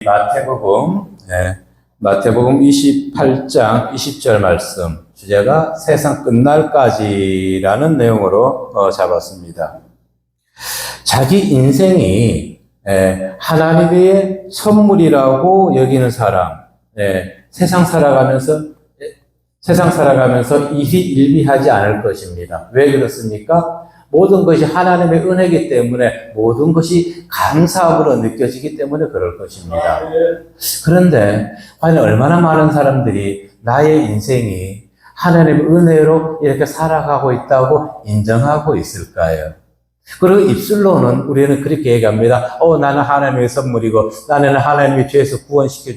마태복음, 마태복음 28장 20절 말씀, 주제가 세상 끝날까지라는 내용으로 잡았습니다. 자기 인생이 하나님의 선물이라고 여기는 사람, 세상 살아가면서 일희일비하지 않을 것입니다. 왜 그렇습니까? 모든 것이 하나님의 은혜이기 때문에 모든 것이 감사함으로 느껴지기 때문에 그럴 것입니다. 그런데 과연 얼마나 많은 사람들이 나의 인생이 하나님의 은혜로 이렇게 살아가고 있다고 인정하고 있을까요? 그리고 입술로는 우리는 그렇게 얘기합니다. 나는 하나님의 선물이고 나는 하나님의 죄에서 구원시켜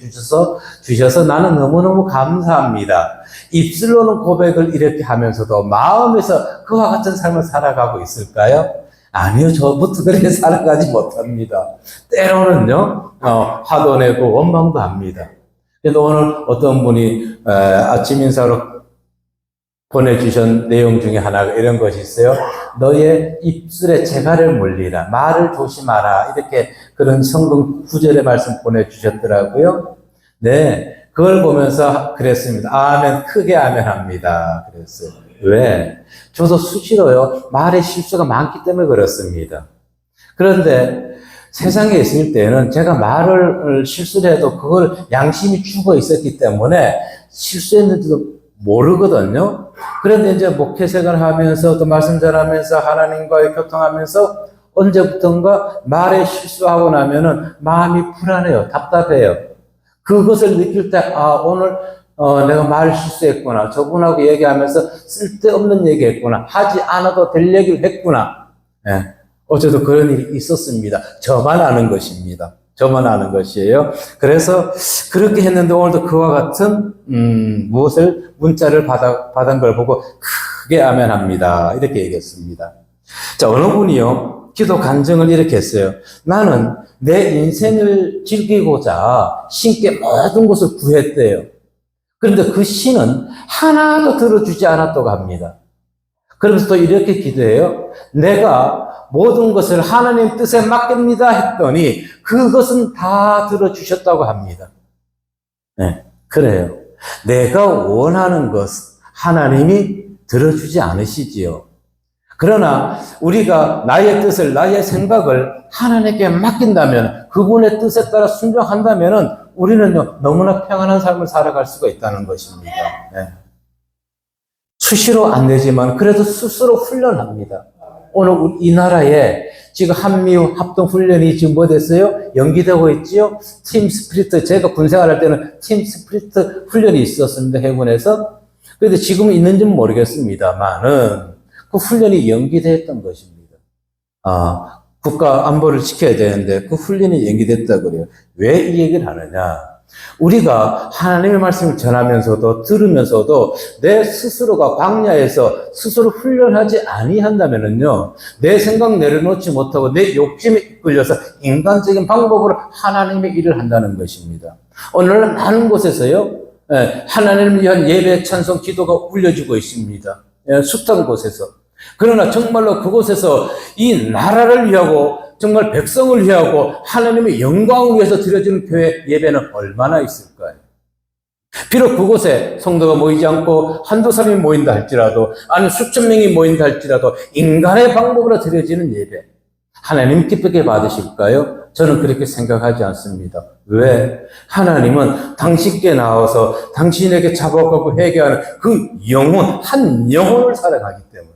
주셔서 나는 너무너무 감사합니다. 입술로는 고백을 이렇게 하면서도 마음에서 그와 같은 삶을 살아가고 있을까요? 아니요, 저부터 그렇게 살아가지 못합니다. 때로는요, 화도 내고 원망도 합니다. 그래서 오늘 어떤 분이 아침 인사로 보내주신 내용 중에 하나가 이런 것이 있어요. 너의 입술에 재갈을 물리라. 말을 조심하라. 이렇게 그런 성경 구절의 말씀 보내주셨더라고요. 네. 그걸 보면서 그랬습니다. 아멘, 크게 아멘 합니다. 그랬어요. 왜? 저도 수시로요, 말에 실수가 많기 때문에 그렇습니다. 그런데 세상에 있을 때는 제가 말을 실수를 해도 그걸 양심이 죽어 있었기 때문에 실수했는지도 모르거든요. 그런데 이제 목회 생활을 하면서 또 말씀 전하면서 하나님과의 교통하면서 언제부턴가 말에 실수하고 나면은 마음이 불안해요. 답답해요. 그것을 느낄 때, 오늘 내가 말 실수했구나. 저분하고 얘기하면서 쓸데없는 얘기했구나. 하지 않아도 될 얘기를 했구나. 어제도 그런 일이 있었습니다. 저만 아는 것입니다. 저만 아는 것이에요. 그래서 그렇게 했는데 오늘도 그와 같은 문자를 받은 걸 보고 크게 아멘합니다. 이렇게 얘기했습니다. 자, 어느 분이요, 기도 간증을 이렇게 했어요. 나는 내 인생을 즐기고자 신께 모든 것을 구했대요. 그런데 그 신은 하나도 들어주지 않았다고 합니다. 그러면서 또 이렇게 기도해요. 내가 모든 것을 하나님 뜻에 맡깁니다 했더니 그것은 다 들어주셨다고 합니다. 네, 그래요. 내가 원하는 것 하나님이 들어주지 않으시지요. 그러나 우리가 나의 뜻을, 나의 생각을 하나님께 맡긴다면, 그분의 뜻에 따라 순종한다면 우리는요, 너무나 평안한 삶을 살아갈 수가 있다는 것입니다. 네. 수시로 안 되지만 그래도 스스로 훈련합니다. 오늘 이 나라에 지금 한미우 합동훈련이 지금 뭐 됐어요? 연기되고 있지요? 팀 스피리트, 제가 군생활 할 때는 팀 스피리트 훈련이 있었습니다. 해군에서. 그런데 지금 있는지는 모르겠습니다만은 그 훈련이 연기됐던 것입니다. 국가 안보를 지켜야 되는데 그 훈련이 연기됐다고 그래요. 왜 이 얘기를 하느냐? 우리가 하나님의 말씀을 전하면서도 들으면서도 내 스스로가 광야에서 스스로 훈련하지 아니한다면은요, 내 생각 내려놓지 못하고 내 욕심에 이끌려서 인간적인 방법으로 하나님의 일을 한다는 것입니다. 오늘날 많은 곳에서요, 하나님을 위한 예배, 찬송, 기도가 울려지고 있습니다. 숱한 곳에서. 그러나 정말로 그곳에서 이 나라를 위하고 정말 백성을 위하고 하나님의 영광을 위해서 드려지는 교회 예배는 얼마나 있을까요? 비록 그곳에 성도가 모이지 않고 한두 사람이 모인다 할지라도, 아니 수천 명이 모인다 할지라도 인간의 방법으로 드려지는 예배, 하나님 기쁘게 받으실까요? 저는 그렇게 생각하지 않습니다. 왜? 하나님은 당신께 나와서 당신에게 작업하고 회개하는 그 영혼, 한 영혼을 살아가기 때문에.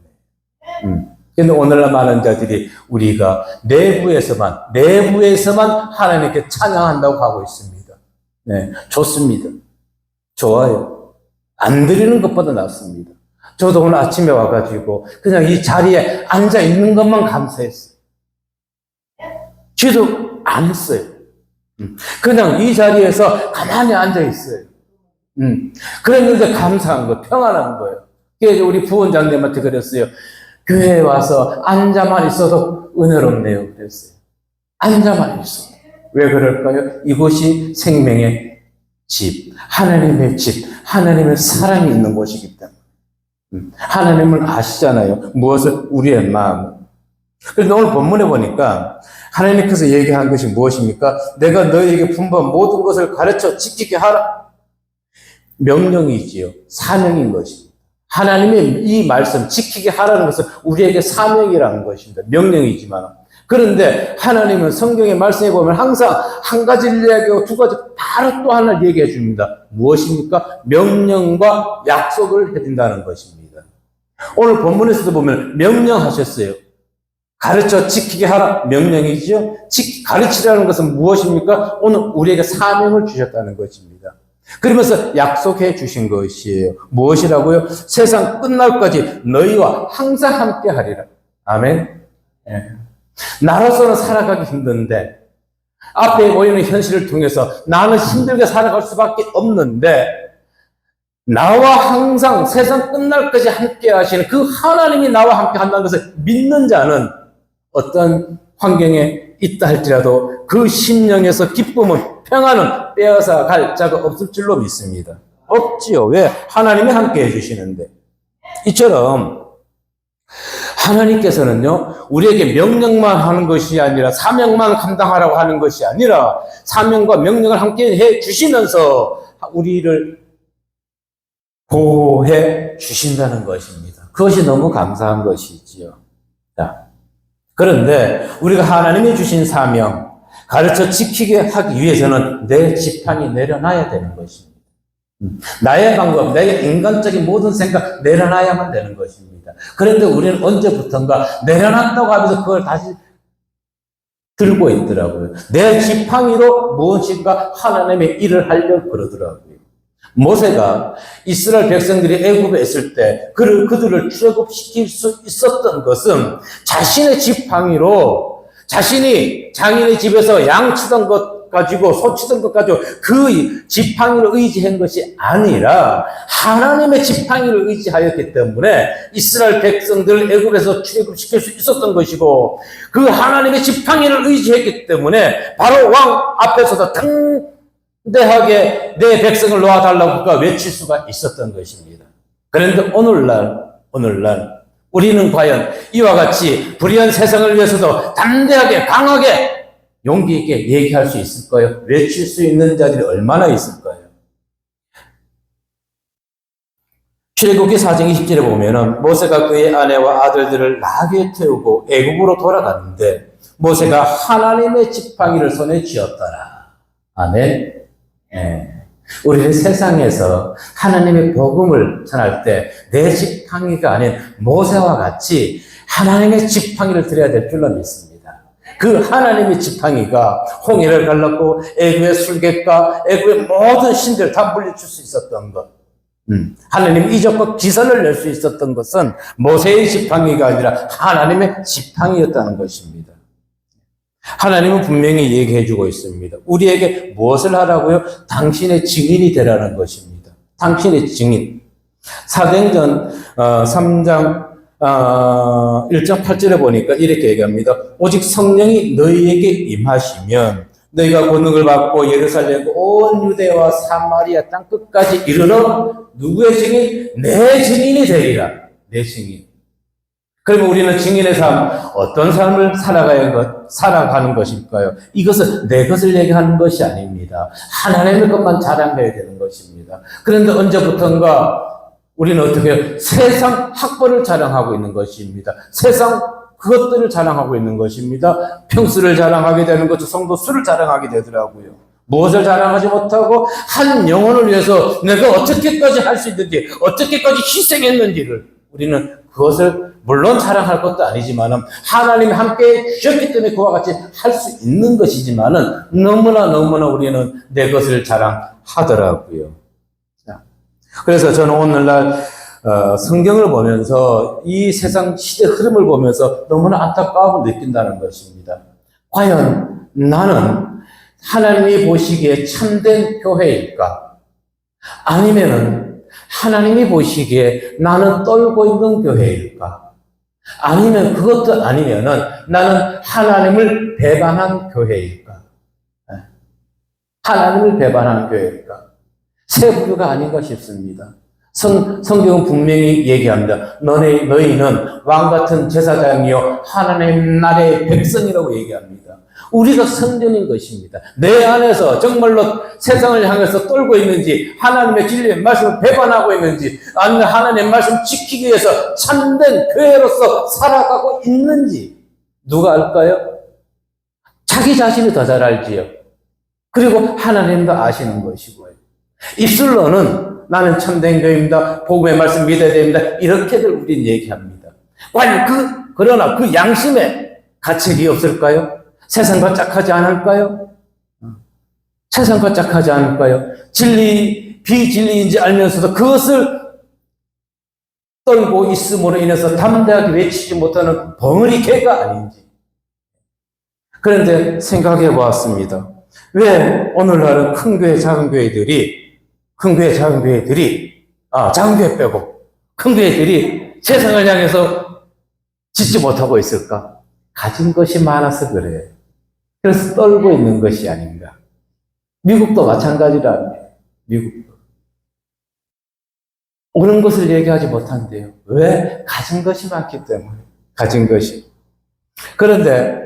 근데 오늘날 많은 자들이 우리가 내부에서만 하나님께 찬양한다고 하고 있습니다. 네, 좋습니다. 좋아요. 안 드리는 것보다 낫습니다. 저도 오늘 아침에 와가지고 그냥 이 자리에 앉아 있는 것만 감사했어요. 기도 안 했어요. 그냥 이 자리에서 가만히 앉아 있어요. 그랬는데 감사한 거, 평안한 거예요. 그래서 우리 부원장님한테 그랬어요. 교회에 와서 앉아만 있어도 은혜롭네요. 그랬어요. 앉아만 있어도. 왜 그럴까요? 이곳이 생명의 집, 하나님의 집, 하나님의 사랑이 있는 곳이기 때문에. 하나님을 아시잖아요. 무엇을? 우리의 마음. 그런데 오늘 본문에 보니까 하나님께서 얘기한 것이 무엇입니까? 내가 너희에게 분부한 모든 것을 가르쳐 지키게 하라. 명령이지요. 사명인 것입니다. 하나님의 이 말씀 지키게 하라는 것은 우리에게 사명이라는 것입니다. 명령이지만. 그런데 하나님은 성경의 말씀에 보면 항상 한 가지를 이야기하고 두 가지 바로 또 하나를 얘기해 줍니다. 무엇입니까? 명령과 약속을 해준다는 것입니다. 오늘 본문에서도 보면 명령하셨어요. 가르쳐 지키게 하라. 명령이지요. 가르치라는 것은 무엇입니까? 오늘 우리에게 사명을 주셨다는 것입니다. 그러면서 약속해 주신 것이에요. 무엇이라고요? 세상 끝날까지 너희와 항상 함께 하리라. 아멘. 예. 나로서는 살아가기 힘든데 앞에 보이는 현실을 통해서 나는 힘들게 살아갈 수밖에 없는데 나와 항상 세상 끝날까지 함께 하시는 그 하나님이 나와 함께 한다는 것을 믿는 자는 어떤 환경에 있다 할지라도 그 심령에서 기쁨은 평안은 빼앗아 갈 자가 없을 줄로 믿습니다. 없지요. 왜? 하나님이 함께 해주시는데. 이처럼 하나님께서는요, 우리에게 명령만 하는 것이 아니라 사명만 감당하라고 하는 것이 아니라 사명과 명령을 함께 해 주시면서 우리를 보호해 주신다는 것입니다. 그것이 너무 감사한 것이지요. 자, 그런데 우리가 하나님이 주신 사명, 가르쳐 지키게 하기 위해서는 내 지팡이 내려놔야 되는 것입니다. 나의 방법, 내 인간적인 모든 생각 내려놔야만 되는 것입니다. 그런데 우리는 언제부턴가 내려놨다고 하면서 그걸 다시 들고 있더라고요. 내 지팡이로 무엇인가 하나님의 일을 하려고 그러더라고요. 모세가 이스라엘 백성들이 애굽에 있을 때 그들을 출애굽시킬 수 있었던 것은 자신의 지팡이로 자신이 장인의 집에서 양 치던 것 가지고 소 치던 것 가지고 그 지팡이를 의지한 것이 아니라 하나님의 지팡이를 의지하였기 때문에 이스라엘 백성들을 애굽에서 출애굽시킬 수 있었던 것이고 그 하나님의 지팡이를 의지했기 때문에 바로 왕 앞에서도 당대하게 내 백성을 놓아달라고 그가 외칠 수가 있었던 것입니다. 그런데 오늘날 우리는 과연 이와 같이 불의한 세상을 위해서도 담대하게 강하게 용기 있게 얘기할 수 있을까요? 외칠 수 있는 자들이 얼마나 있을까요? 출애굽기 4장 20절에 보면은 모세가 그의 아내와 아들들을 나귀에 태우고 애굽으로 돌아갔는데 모세가 하나님의 지팡이를 손에 쥐었더라. 아멘. 예. 우리는 세상에서 하나님의 복음을 전할 때 내 지팡이가 아닌 모세와 같이 하나님의 지팡이를 드려야 될 줄로 믿습니다. 그 하나님의 지팡이가 홍해를 갈랐고 애굽의 술객과 애굽의 모든 신들 다 물리칠 수 있었던 것. 하나님 이적과 기선을 낼 수 있었던 것은 모세의 지팡이가 아니라 하나님의 지팡이였다는 것입니다. 하나님은 분명히 얘기해주고 있습니다. 우리에게 무엇을 하라고요? 당신의 증인이 되라는 것입니다. 당신의 증인. 사도행전 3장 1장 8절에 보니까 이렇게 얘기합니다. 오직 성령이 너희에게 임하시면 너희가 권능을 받고 예루살렘 온 유대와 사마리아 땅 끝까지 이르러 누구의 증인? 내 증인이 되리라. 내 증인. 그러면 우리는 증인의 삶, 어떤 삶을 살아가는 것일까요? 이것은 내 것을 얘기하는 것이 아닙니다. 하나님의 것만 자랑해야 되는 것입니다. 그런데 언제부턴가 우리는 어떻게 해요? 세상 학벌을 자랑하고 있는 것입니다. 세상 그것들을 자랑하고 있는 것입니다. 평수를 자랑하게 되는 것도 성도 수를 자랑하게 되더라고요. 무엇을 자랑하지 못하고 한 영혼을 위해서 내가 어떻게까지 할 수 있는지, 어떻게까지 희생했는지를 우리는 그것을 물론 자랑할 것도 아니지만 하나님이 함께 주셨기 때문에 그와 같이 할 수 있는 것이지만 너무나 우리는 내 것을 자랑하더라고요. 그래서 저는 오늘날 성경을 보면서 이 세상 시대 흐름을 보면서 너무나 안타까움을 느낀다는 것입니다. 과연 나는 하나님이 보시기에 참된 교회일까? 아니면은 하나님이 보시기에 나는 떨고 있는 교회일까? 아니면 그것도 아니면은 나는 하나님을 배반한 교회일까? 하나님을 배반한 교회일까? 세 부류가 아닌가 싶습니다. 성경은 분명히 얘기합니다. 너희는 왕같은 제사장이요 하나님 나라의 백성이라고 얘기합니다. 우리가 성전인 것입니다. 내 안에서 정말로 세상을 향해서 떨고 있는지, 하나님의 진리의 말씀을 배반하고 있는지, 아니면 하나님의 말씀 지키기 위해서 참된 교회로서 살아가고 있는지 누가 알까요? 자기 자신이 더 잘 알지요. 그리고 하나님도 아시는 것이고요. 입술로는 나는 참된 교회입니다. 복음의 말씀 믿어야 됩니다. 이렇게들 우린 얘기합니다. 과연 그러나 그 양심에 가책이 없을까요? 세상과 짝하지 않을까요? 세상과 짝하지 않을까요? 진리, 비진리인지 알면서도 그것을 떨고 있음으로 인해서 담대하게 외치지 못하는 벙어리 개가 아닌지. 그런데 생각해 보았습니다. 왜 오늘날은 큰 교회, 작은 교회들이, 작은 교회 빼고, 큰 교회들이 세상을 향해서 짓지 못하고 있을까? 가진 것이 많아서 그래요. 그래서 떨고 있는 것이 아닌가. 미국도 마찬가지랍니다. 미국도. 옳은 것을 얘기하지 못한대요. 왜? 가진 것이 많기 때문에. 가진 것이. 그런데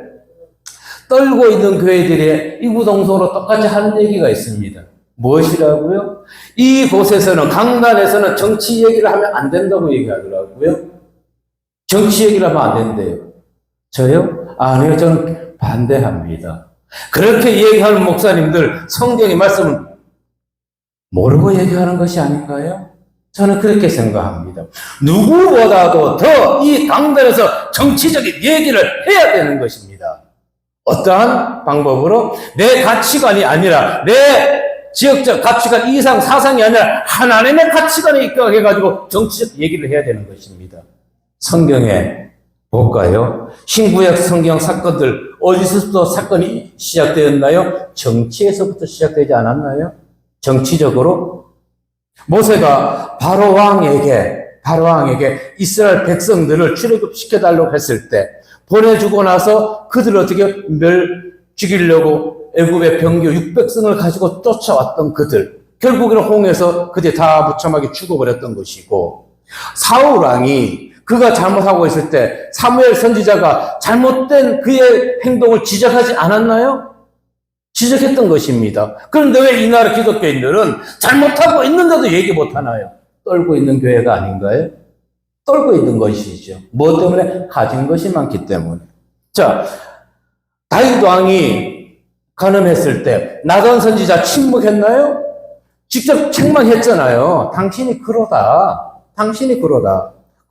떨고 있는 교회들이 이구동성으로 똑같이 하는 얘기가 있습니다. 무엇이라고요? 이곳에서는, 강단에서는 정치 얘기를 하면 안 된다고 얘기하더라고요. 정치 얘기를 하면 안 된대요. 저요? 아니요, 저는 반대합니다. 그렇게 얘기하는 목사님들, 성경의 말씀을 모르고 얘기하는 것이 아닌가요? 저는 그렇게 생각합니다. 누구보다도 더 이 강단에서 정치적인 얘기를 해야 되는 것입니다. 어떠한 방법으로? 내 가치관이 아니라, 내 지역적 가치관, 이상, 사상이 아니라 하나님의 가치관에 입각해가지고 정치적 얘기를 해야 되는 것입니다. 성경에 볼까요? 신구약 성경 사건들, 어디서부터 사건이 시작되었나요? 정치에서부터 시작되지 않았나요? 정치적으로? 모세가 바로 왕에게 이스라엘 백성들을 출애굽시켜달라고 했을 때, 보내주고 나서 그들을 어떻게 죽이려고 애굽의 병교 600성을 가지고 쫓아왔던 그들, 결국에는 홍해에서 그들이 다 무참하게 죽어버렸던 것이고, 사울 왕이 그가 잘못하고 있을 때 사무엘 선지자가 잘못된 그의 행동을 지적하지 않았나요? 지적했던 것입니다. 그런데 왜 이 나라 기독교인들은 잘못하고 있는데도 얘기 못하나요? 떨고 있는 교회가 아닌가요? 떨고 있는 것이죠. 무엇 때문에? 가진 것이 많기 때문에. 자, 다윗 왕이 간음했을 때 나단 선지자 침묵했나요? 직접 책망했잖아요. 당신이 그러다.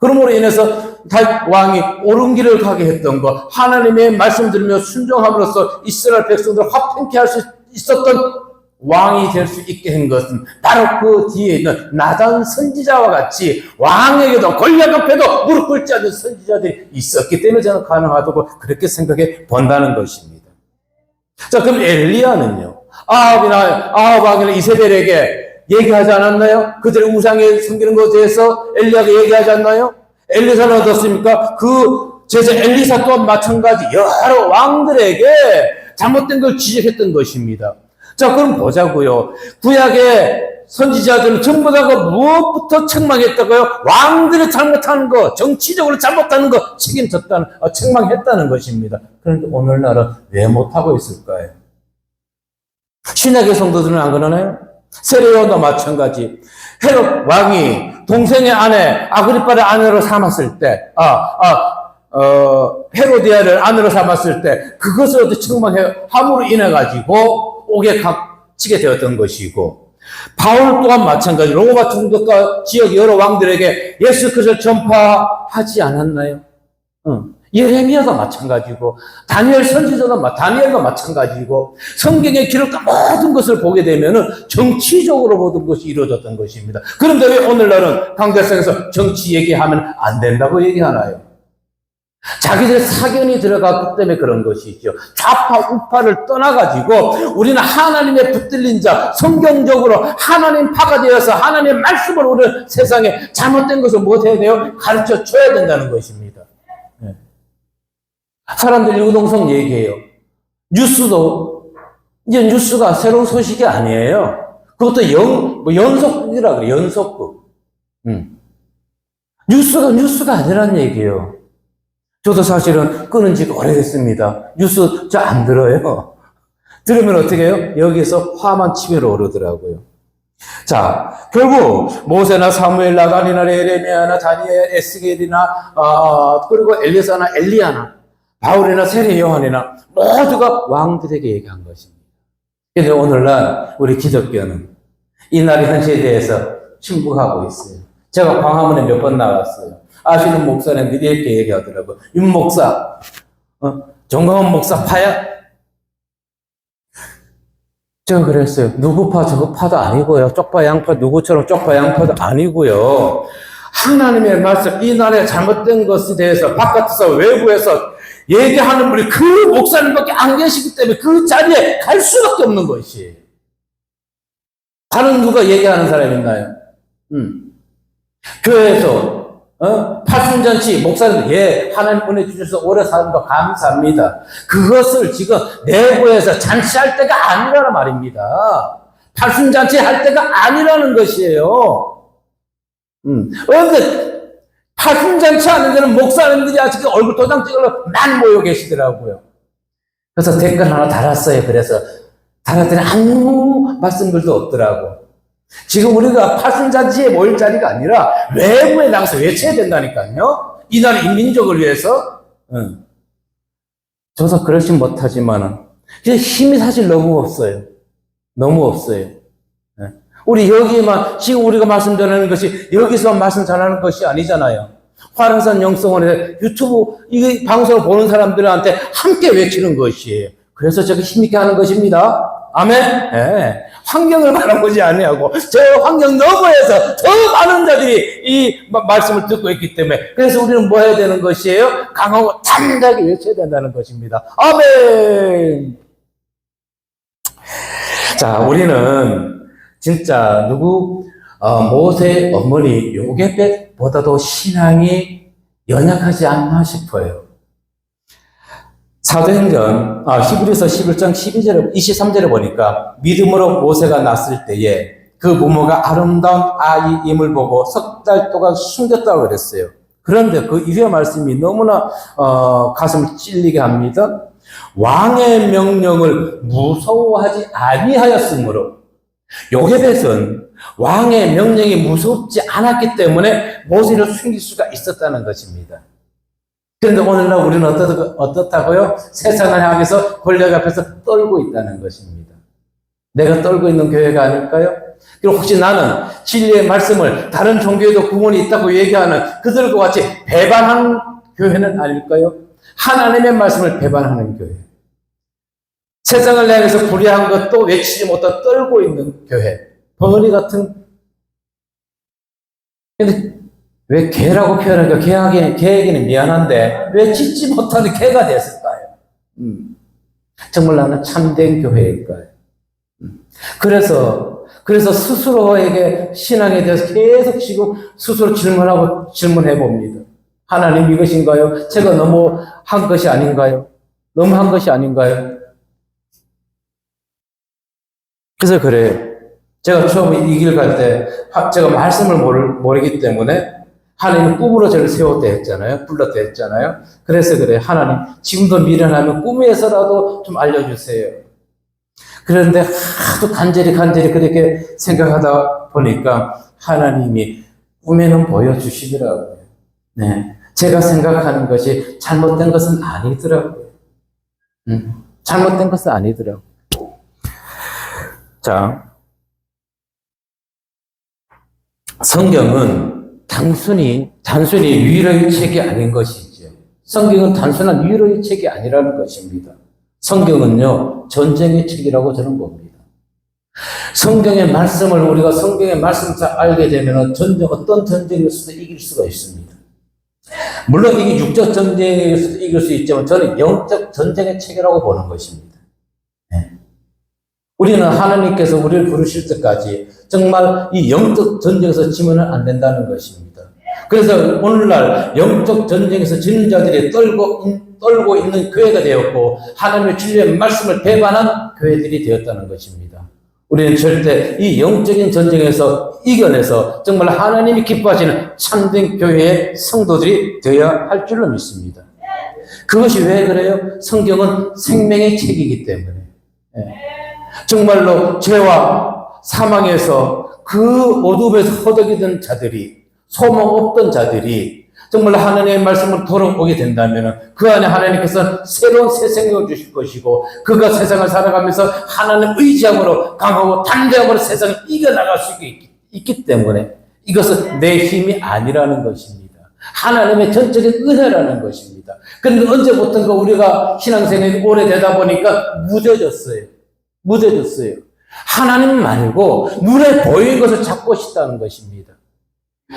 그러므로 인해서 다윗 왕이 옳은 길을 가게 했던 것, 하나님의 말씀 들으며 순종함으로써 이스라엘 백성들을 화평케 할 수 있었던 왕이 될 수 있게 한 것은 바로 그 뒤에 있는 나단 선지자와 같이 왕에게도 권력 앞에도 무릎 꿇지 않는 선지자들이 있었기 때문에 저는 가능하다고 그렇게 생각해 본다는 것입니다. 자, 그럼 엘리야는요? 아합 왕이나 이세벨에게 얘기하지 않았나요? 그들의 우상에 섬기는 것에 대해서 엘리야가 얘기하지 않나요? 엘리사는 어떻습니까? 그 제자 엘리사 또한 마찬가지 여러 왕들에게 잘못된 걸 지적했던 것입니다. 자, 그럼 보자고요. 구약의 선지자들은 전부 다가 무엇부터 책망했다고요? 왕들이 잘못하는 거, 정치적으로 잘못하는 거 책망했다는 것입니다. 그런데 오늘날은 왜 못하고 있을까요? 신약의 성도들은 안 그러나요? 세례요한도 마찬가지. 헤롯 왕이 동생의 아내 아그리빠를 아내로 삼았을 때, 헤로디아를 아내로 삼았을 때 그것을 어떻게 책망함으로 인해 가지고 옥에 갇히게 되었던 것이고, 바울 또한 마찬가지. 로마 총독과 지역 여러 왕들에게 예수 그리스도를 전파하지 않았나요? 예레미야도 마찬가지고, 다니엘도 마찬가지고, 성경에 기록된 모든 것을 보게 되면은 정치적으로 모든 것이 이루어졌던 것입니다. 그런데 왜 오늘날은 강대상에서 정치 얘기하면 안 된다고 얘기하나요? 자기들 사견이 들어갔기 때문에 그런 것이죠. 좌파 우파를 떠나가지고 우리는 하나님의 붙들린 자, 성경적으로 하나님 파가 되어서 하나님의 말씀을 우리 세상에 잘못된 것을 못해야 돼요? 가르쳐 줘야 된다는 것입니다. 네. 사람들이 유동성 얘기해요. 뉴스도 이제 뉴스가 새로운 소식이 아니에요. 그것도 연속극이라 그래요. 연속극. 뉴스가 아니란 얘기예요. 저도 사실은 끊은 지가 오래됐습니다. 뉴스 잘 안 들어요. 들으면 어떻게 해요? 여기서 화만 치밀어 오르더라고요. 자, 결국 모세나 사무엘, 나단이나 예레미야나 다니엘, 에스겔이나 그리고 엘리사나 엘리야나 바울이나 세례 요한이나 모두가 왕들에게 얘기한 것입니다. 그런데 오늘날 우리 기독교는 이 날의 현실에 대해서 침묵하고 있어요. 제가 광화문에 몇 번 나갔어요. 아시는 목사님들이 이렇게 얘기하더라고요. 윤 목사, 정광훈 목사 파야? 제가 그랬어요. 누구 파, 저거 파도 아니고요. 쪽파, 양파, 누구처럼 쪽파, 양파도 아니고요. 하나님의 말씀, 이 나라의 잘못된 것에 대해서 바깥에서, 외부에서 얘기하는 분이 그 목사님밖에 안 계시기 때문에 그 자리에 갈 수밖에 없는 것이에요. 다른 누가 얘기하는 사람이 있나요? 교회에서 팔순잔치 목사님들 하나님 은혜 주셔서 오래 사는 거 감사합니다. 그것을 지금 내부에서 잔치할 때가 아니라는 말입니다. 팔순잔치 할 때가 아니라는 것이에요. 그런데 팔순잔치 하는 데는 목사님들이 아직 얼굴 도장 찍으러 만 모여 계시더라고요. 그래서 댓글 하나 달았어요. 그래서 달았더니 아무 말씀들도 없더라고. 지금 우리가 팔순잔치에 모일 자리가 아니라 외부에 나가서 외쳐야 된다니까요. 이 나라 인민족을 위해서. 저도 그러진 못하지만은 힘이 사실 너무 없어요. 너무 없어요. 우리 여기만 지금 우리가 말씀 전하는 것이 여기서만 말씀 전하는 것이 아니잖아요. 화랑산 영성원에 유튜브 이 방송을 보는 사람들한테 함께 외치는 것이에요. 그래서 저게 힘있게 하는 것입니다. 아멘? 네. 환경을 바라보지 아니하고 저 환경 너머에서 더 많은 자들이 이 말씀을 듣고 있기 때문에 그래서 우리는 뭐 해야 되는 것이에요? 강하고 담대하게 외쳐야 된다는 것입니다. 아멘! 자, 우리는 진짜 모세의 어머니 요게벳보다도 신앙이 연약하지 않나 싶어요. 사도행전 히브리서 11장 23절에 보니까 믿음으로 모세가 낳았을 때에 그 부모가 아름다운 아이임을 보고 석 달 동안 숨겼다고 그랬어요. 그런데 그 이후의 말씀이 너무나 가슴을 찔리게 합니다. 왕의 명령을 무서워하지 아니하였으므로 요게벳은 왕의 명령이 무섭지 않았기 때문에 모세를 숨길 수가 있었다는 것입니다. 그런데 오늘날 우리는 어떻다고요? 세상을 향해서 권력 앞에서 떨고 있다는 것입니다. 내가 떨고 있는 교회가 아닐까요? 그리고 혹시 나는 진리의 말씀을 다른 종교에도 구원이 있다고 얘기하는 그들과 같이 배반하는 교회는 아닐까요? 하나님의 말씀을 배반하는 교회. 세상을 향해서 불의한 것도 외치지 못하고 떨고 있는 교회. 벙어리 같은. 근데 왜 개라고 표현하니까 개에게는 미안한데 왜 짖지 못하는 개가 됐을까요? 정말 나는 참된 교회일까요? 그래서 스스로에게 신앙에 대해서 계속 지금 스스로 질문해 봅니다. 하나님 이것인가요? 제가 너무 한 것이 아닌가요? 너무 한 것이 아닌가요? 그래서 그래요. 제가 처음에 이 길 갈 때 제가 말씀을 모르기 때문에 하나님은 꿈으로 저를 세웠다 했잖아요. 불렀다 했잖아요. 그래서 그래요. 하나님, 지금도 미련하면 꿈에서라도 좀 알려주세요. 그런데 하도 간절히 그렇게 생각하다 보니까 하나님이 꿈에는 보여주시더라고요. 네. 제가 생각하는 것이 잘못된 것은 아니더라고요. 잘못된 것은 아니더라고요. 자, 성경은 단순히 위로의 책이 아닌 것이죠. 성경은 단순한 위로의 책이 아니라는 것입니다. 성경은요, 전쟁의 책이라고 저는 봅니다. 성경의 말씀을 우리가 성경의 말씀을 잘 알게 되면 어떤 전쟁에서도 이길 수가 있습니다. 물론 이게 육적 전쟁에서도 이길 수 있지만 저는 영적 전쟁의 책이라고 보는 것입니다. 네. 우리는 하나님께서 우리를 부르실 때까지 정말 이 영적 전쟁에서 지면은 안 된다는 것입니다. 그래서 오늘날 영적 전쟁에서 지는 자들이 떨고 있는 교회가 되었고 하나님의 진리의 말씀을 배반한 교회들이 되었다는 것입니다. 우리는 절대 이 영적인 전쟁에서 이겨내서 정말 하나님이 기뻐하시는 참된 교회의 성도들이 되어야 할 줄로 믿습니다. 그것이 왜 그래요? 성경은 생명의 책이기 때문에. 정말로 죄와 사망에서 그 어둠에서 허덕이던 자들이, 소망 없던 자들이 정말 하나님의 말씀을 돌아오게 된다면 그 안에 하나님께서 새로운 새 생명을 주실 것이고, 그가 세상을 살아가면서 하나님 의지함으로 강하고 담대함으로 세상을 이겨나갈 수 있기 때문에 이것은 내 힘이 아니라는 것입니다. 하나님의 전적인 은혜라는 것입니다. 그런데 언제부턴가 우리가 신앙생활이 오래되다 보니까 무뎌졌어요. 하나님 말고 눈에 보이는 것을 찾고 싶다는 것입니다.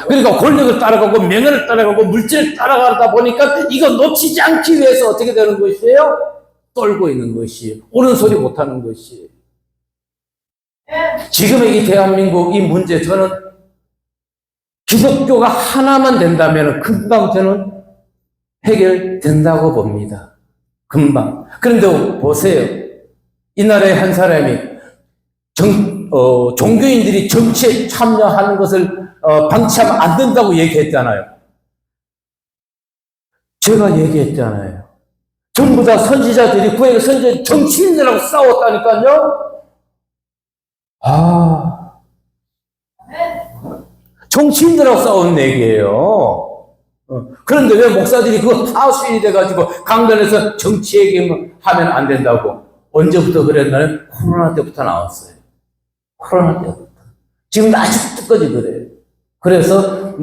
그러니까 권력을 따라가고 명예를 따라가고 물질을 따라가다 보니까 이거 놓치지 않기 위해서 어떻게 되는 것이에요? 떨고 있는 것이에요. 옳은 소리 못하는 것이에요. 지금의 이 대한민국 이 문제, 저는 기독교가 하나만 된다면 금방 저는 해결된다고 봅니다. 금방. 그런데 보세요. 이 나라의 한 사람이 종교인들이 정치에 참여하는 것을 방치하면 안 된다고 얘기했잖아요. 제가 얘기했잖아요. 전부 다 선지자들이, 구약의 선지자들이 정치인들하고 싸웠다니까요. 정치인들하고 싸운 얘기예요. 그런데 왜 목사들이 그거 다 수인이 돼가지고 강단에서 정치 얘기하면 안 된다고? 언제부터 그랬나요? 코로나 때부터 나왔어요. 코로나 때부터. 지금 아직도까지 그래요. 그래서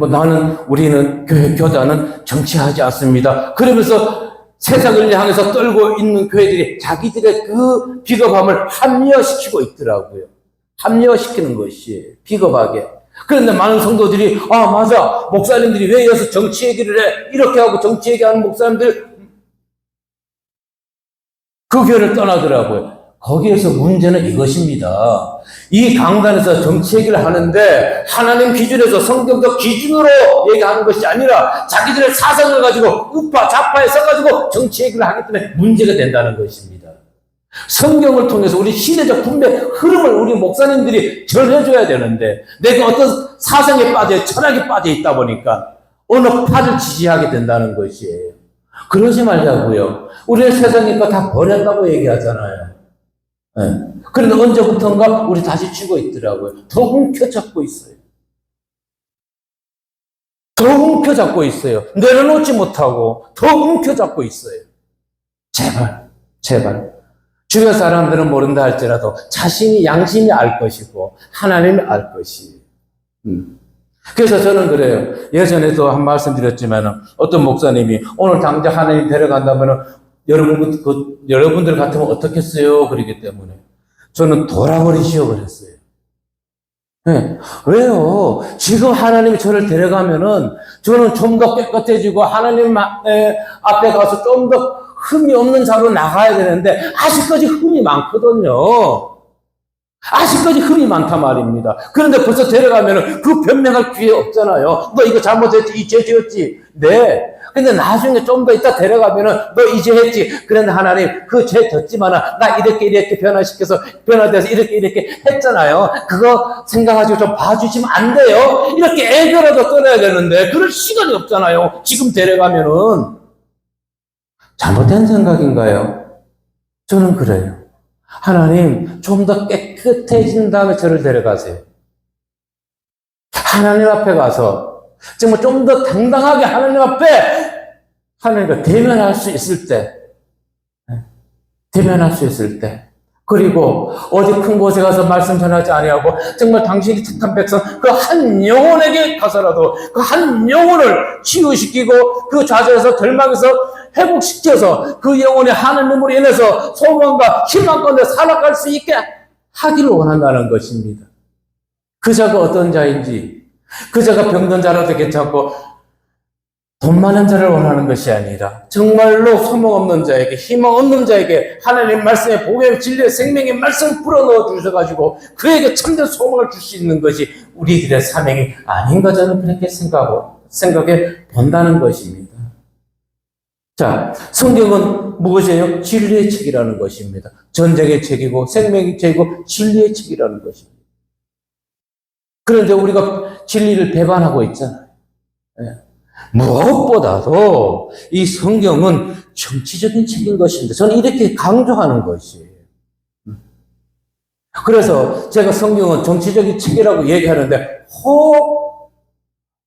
우리는 교단은 정치하지 않습니다. 그러면서 세상을 향해서 떨고 있는 교회들이 자기들의 그 비겁함을 합리화시키고 있더라고요. 합리화시키는 것이 비겁하게. 그런데 많은 성도들이 맞아, 목사님들이 왜 여기서 정치 얘기를 해? 이렇게 하고 정치 얘기하는 목사님들 그 교회를 떠나더라고요. 거기에서 문제는 이것입니다. 이 강단에서 정치 얘기를 하는데 하나님 기준에서 성경적 기준으로 얘기하는 것이 아니라 자기들의 사상을 가지고 우파 좌파에 써가지고 정치 얘기를 하기 때문에 문제가 된다는 것입니다. 성경을 통해서 우리 시대적 분배 흐름을 우리 목사님들이 전해줘야 되는데, 내가 어떤 사상에 빠져 철학에 빠져 있다 보니까 어느 파를 지지하게 된다는 것이에요. 그러지 말자고요. 우리는 세상에 거 다 버렸다고 얘기하잖아요. 그런데 언제부턴가 우리 다시 쥐고 있더라고요. 더 움켜잡고 있어요. 내려놓지 못하고 더 움켜잡고 있어요. 제발. 주변 사람들은 모른다 할지라도 자신이 양심이 알 것이고 하나님이 알 것이에요. 그래서 저는 그래요. 예전에도 한 말씀 드렸지만 어떤 목사님이 오늘 당장 하나님 데려간다면 여러분들 같으면 어떻겠어요? 그러기 때문에 저는 돌아버리시오 그랬어요. 네. 왜요? 지금 하나님이 저를 데려가면은 저는 좀 더 깨끗해지고 하나님 앞에 가서 좀 더 흠이 없는 자로 나가야 되는데 아직까지 흠이 많거든요. 아직까지 흠이 많단 말입니다. 그런데 벌써 데려가면은 그 변명할 기회 없잖아요. 너 이거 잘못했지, 이 죄 지었지. 네. 근데 나중에 좀 더 있다 데려가면은 너 이제 했지. 그런데 하나님 그 죄 졌지만은 나 이렇게 변화돼서 이렇게 했잖아요. 그거 생각하시고 좀 봐주시면 안 돼요? 이렇게 애교라도 떠나야 되는데 그럴 시간이 없잖아요. 지금 데려가면은. 잘못된 생각인가요? 저는 그래요. 하나님 좀 더 깨끗해진 다음에 저를 데려가세요. 하나님 앞에 가서 정말 좀 더 당당하게 하나님 앞에 하나님과 대면할 수 있을 때 그리고 어디 큰 곳에 가서 말씀 전하지 아니하고 정말 당신이 택한 백성 그 한 영혼에게 가서라도 그 한 영혼을 치유시키고 그 좌절에서 절망에서 회복시켜서 그 영혼이 하나님으로 인해서 소망과 희망 가운데 살아갈 수 있게 하기를 원한다는 것입니다. 그 자가 어떤 자인지, 그 자가 병든 자라도 괜찮고 돈 많은 자를 원하는 것이 아니라 정말로 소망 없는 자에게, 희망 없는 자에게 하나님 말씀의 복음의 진리의 생명의 말씀을 불어넣어 주셔가지고 그에게 참된 소망을 줄 수 있는 것이 우리들의 사명이 아닌가 저는 그렇게 생각해 본다는 것입니다. 자, 성경은 무엇이에요? 진리의 책이라는 것입니다. 전쟁의 책이고 생명의 책이고 진리의 책이라는 것입니다. 그런데 우리가 진리를 배반하고 있잖아요. 예. 무엇보다도 이 성경은 정치적인 책인 것입니다. 저는 이렇게 강조하는 것이에요. 그래서 제가 성경은 정치적인 책이라고 얘기하는데 혹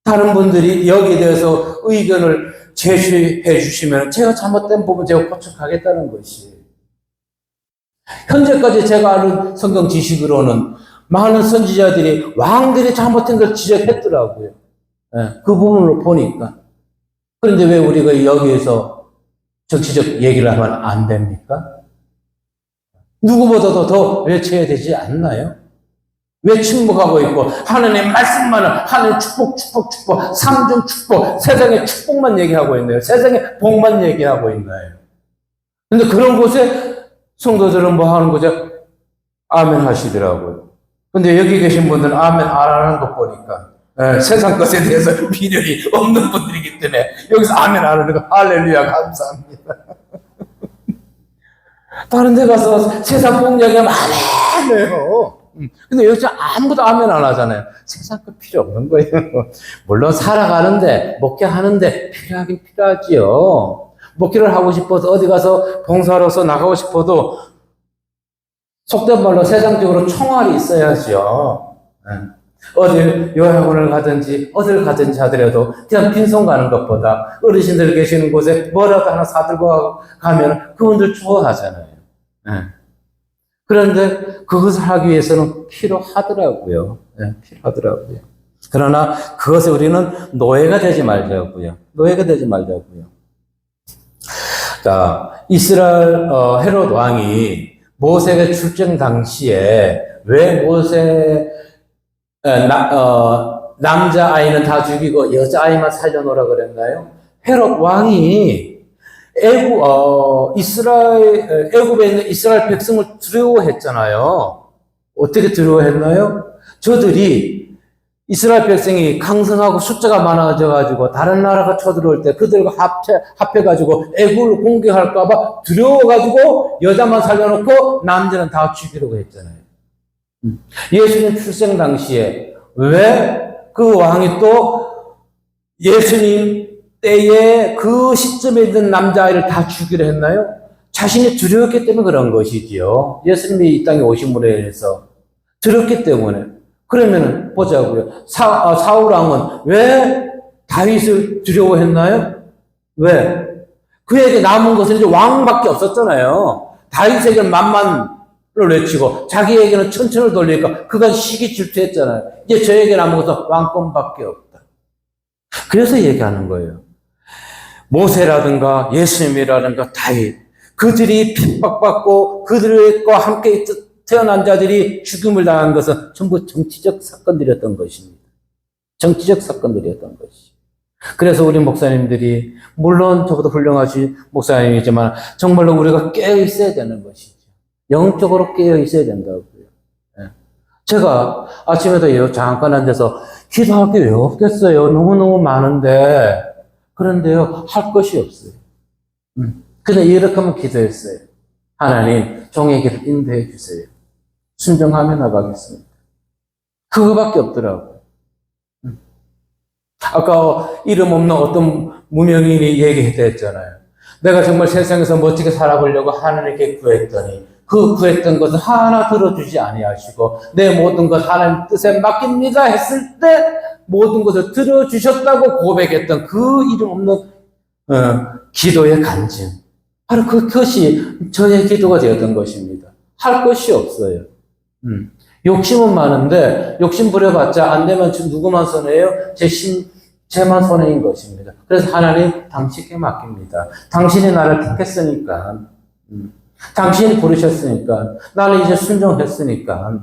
다른 분들이 여기에 대해서 의견을 제시해 주시면 제가 잘못된 부분 제가 고쳐가겠다는 것이에요. 현재까지 제가 아는 성경 지식으로는 많은 선지자들이 왕들이 잘못된 걸 지적했더라고요. 네, 그 부분을 보니까. 그런데 왜 우리가 여기에서 정치적 얘기를 하면 안 됩니까? 누구보다도 더 외쳐야 되지 않나요? 왜 침묵하고 있고 하나님의 말씀만을 하나님 축복 삼중 축복 세상의 축복만 얘기하고 있나요? 세상의 복만 얘기하고 있나요? 근데 그런 곳에 성도들은 뭐 하는 거죠? 아멘 하시더라고요. 근데 여기 계신 분들은 아멘 안 하는 거 보니까 세상 것에 대해서 미련이 없는 분들이기 때문에 여기서 아멘 안 하는 거 할렐루야 감사합니다. 다른 데 가서 세상 복 얘기하면 아멘 해요. 근데 여기서 아무도 아멘 안 하잖아요. 세상 거 필요 없는 거예요. 물론 살아가는데 목회하는데 필요하긴 필요하지요. 목회를 하고 싶어서 어디 가서 봉사로서 나가고 싶어도 속된 말로 세상적으로 총알이 있어야죠. 어딜 요양원을 가든지 어딜 가든지 하더라도 그냥 빈손 가는 것보다 어르신들 계시는 곳에 뭐라도 하나 사들고 가면 그분들 좋아하잖아요. 그런데 그것을 하기 위해서는 필요하더라고요. 필요하더라고요. 그러나 그것에 우리는 노예가 되지 말자고요. 노예가 되지 말자고요. 자, 이스라엘 헤롯 왕이 모세가 출정 당시에 왜 모세 남자아이는 다 죽이고 여자아이만 살려놓으라 그랬나요? 헤롯 왕이 애굽에 있는 이스라엘 백성을 두려워했잖아요. 어떻게 두려워했나요? 저들이 이스라엘 백성이 강성하고 숫자가 많아져가지고 다른 나라가 쳐들어올 때 그들과 합해가지고 애굽을 공격할까봐 두려워가지고 여자만 살려놓고 남자는 다 죽이려고 했잖아요. 예수님 출생 당시에 왜 그 왕이 또 예수님 때에 그 시점에 있는 남자아이를 다 죽이려 했나요? 자신이 두려웠기 때문에 그런 것이지요. 예수님이 이 땅에 오심으로 인해서 두렵기 때문에. 그러면 보자고요. 사울 왕은 왜 다윗을 두려워했나요? 왜? 그에게 남은 것은 이제 왕밖에 없었잖아요. 다윗에게는 만만을 외치고 자기에게는 천천을 돌리니까 그가 시기 질투했잖아요. 이제 저에게 남은 것은 왕권밖에 없다. 그래서 얘기하는 거예요. 모세라든가 예수님이라든가 다윗, 그들이 핍박받고 그들과 함께 태어난 자들이 죽음을 당한 것은 전부 정치적 사건들이었던 것입니다. 정치적 사건들이었던 것이. 그래서 우리 목사님들이 물론 저보다 훌륭하신 목사님이지만 정말로 우리가 깨어 있어야 되는 것이죠. 영적으로 깨어 있어야 된다고요. 제가 아침에도 잠깐 앉아서 기도할 게 왜 없겠어요? 너무너무 많은데. 그런데요, 할 것이 없어요. 그냥 이렇게 하면 기도했어요. 하나님, 종에게를 인도해 주세요. 순종하며 나가겠습니다. 그거밖에 없더라고요. 아까 이름 없는 어떤 무명인이 얘기했잖아요. 내가 정말 세상에서 멋지게 살아보려고 하나님께 구했더니 그 구했던 것은 하나 들어주지 아니하시고 내 모든 것 하나님 뜻에 맡깁니다 했을 때 모든 것을 들어주셨다고 고백했던 그 이름 없는 기도의 간증. 바로 그것이 저의 기도가 되었던 것입니다. 할 것이 없어요. 욕심은 많은데 욕심 부려봤자 안 되면 지금 누구만 손해요? 제만 손해인 것입니다. 그래서 하나님 당신께 맡깁니다. 당신이 나를 택했으니까 당신이 부르셨으니까 나는 이제 순종했으니까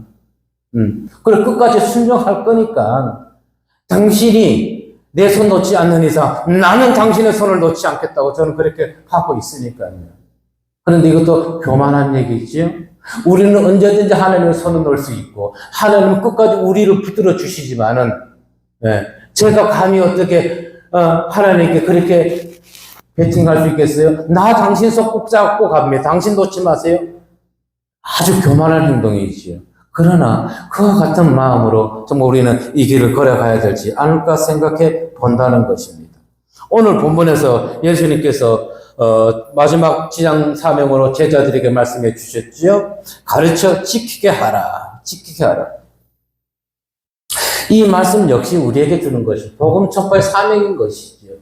그리고 끝까지 순종할 거니까 당신이 내 손 놓지 않는 이상 나는 당신의 손을 놓지 않겠다고 저는 그렇게 하고 있으니까요. 그런데 이것도 교만한 얘기죠. 우리는 언제든지 하나님의 손을 놓을 수 있고 하나님은 끝까지 우리를 붙들어 주시지만은 제가 감히 어떻게 하나님께 그렇게 배팅할 수 있겠어요? 나 당신 손 꼭 잡고 갑니다. 당신 놓지 마세요. 아주 교만한 행동이지요. 그러나 그와 같은 마음으로 정말 우리는 이 길을 걸어가야 될지 않을까 생각해 본다는 것입니다. 오늘 본문에서 예수님께서 마지막 지상 사명으로 제자들에게 말씀해 주셨지요. 가르쳐 지키게 하라. 지키게 하라. 이 말씀 역시 우리에게 주는 것이 복음 전파의 사명인 것이지요.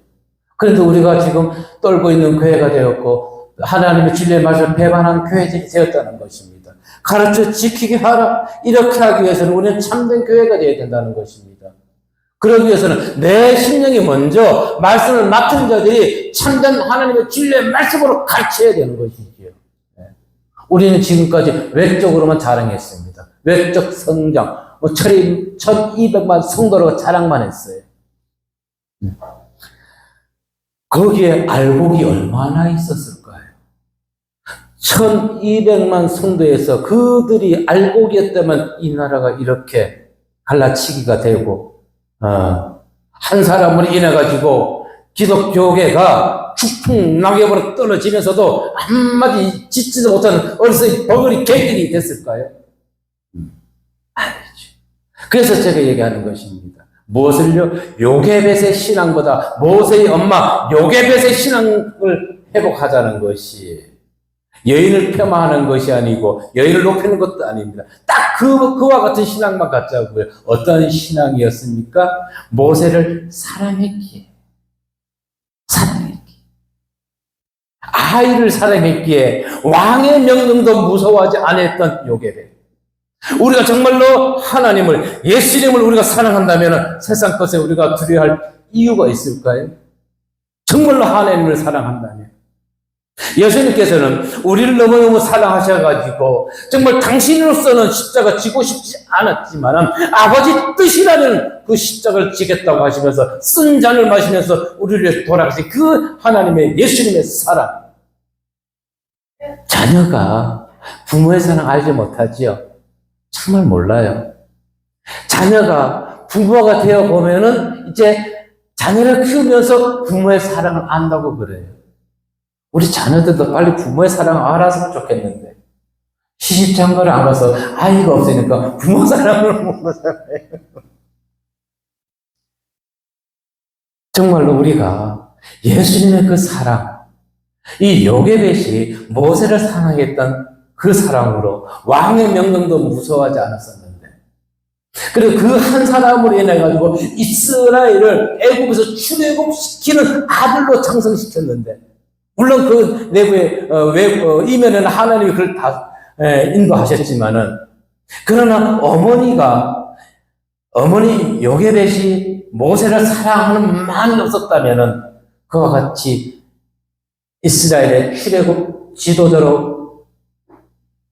그런데 우리가 지금 떨고 있는 교회가 되었고 하나님의 진리의 말씀을 배반한 교회들이 되었다는 것입니다. 가르쳐 지키게 하라. 이렇게 하기 위해서는 우리는 참된 교회가 되어야 된다는 것입니다. 그러기 위해서는 내 심령이 먼저 말씀을 맡은 자들이 참된 하나님의 진리의 말씀으로 가르쳐야 되는 것이지요. 우리는 지금까지 외적으로만 자랑했습니다. 외적 성장, 1200만 성도로 자랑만 했어요. 거기에 알곡이 얼마나 있었을까요? 1200만 성도에서 그들이 알곡이었다면 이 나라가 이렇게 갈라치기가 되고 한 사람으로 인해가지고 기독교계가 축풍 낙엽으로 떨어지면서도 한마디 짓지도 못하는 어리석은 버거리 개들이 됐을까요? 아니죠. 그래서 제가 얘기하는 것입니다. 무엇을요? 요게벳의 신앙보다 모세의 엄마 요게벳의 신앙을 회복하자는 것이 여인을 폄하하는 것이 아니고 여인을 높이는 것도 아닙니다. 딱 그와 같은 신앙만 갖자고요. 어떤 신앙이었습니까? 모세를 사랑했기에 아이를 사랑했기에 왕의 명령도 무서워하지 않았던 요게벳. 우리가 정말로 하나님을 예수님을 우리가 사랑한다면 세상 것에 우리가 두려워할 이유가 있을까요? 정말로 하나님을 사랑한다면 예수님께서는 우리를 너무너무 사랑하셔가지고 정말 당신으로서는 십자가 지고 싶지 않았지만 아버지 뜻이라는 그 십자가를 지겠다고 하시면서 쓴 잔을 마시면서 우리를 위해서 돌아가신 그 하나님의 예수님의 사랑. 자녀가 부모의 사랑 알지 못하지요. 정말 몰라요. 자녀가 부모가 되어 보면은 이제 자녀를 키우면서 부모의 사랑을 안다고 그래요. 우리 자녀들도 빨리 부모의 사랑을 알았으면 좋겠는데 시집장가를 안 가서 아이가 없으니까 부모 사랑을 못 살아요. 정말로 우리가 예수님의 그 사랑, 이 요게벳이 모세를 사랑했던 그 사랑으로 왕의 명령도 무서워하지 않았었는데, 그리고 그 한 사람으로 인해 가지고 이스라엘을 애굽에서 출애굽시키는 아들로 장성시켰는데, 물론 그 내부의 이면에는 하나님이 그걸 다 인도하셨지만은, 그러나 어머니 요게벳이 모세를 사랑하는 마음이 없었다면은 그와 같이 이스라엘의 출애굽 지도자로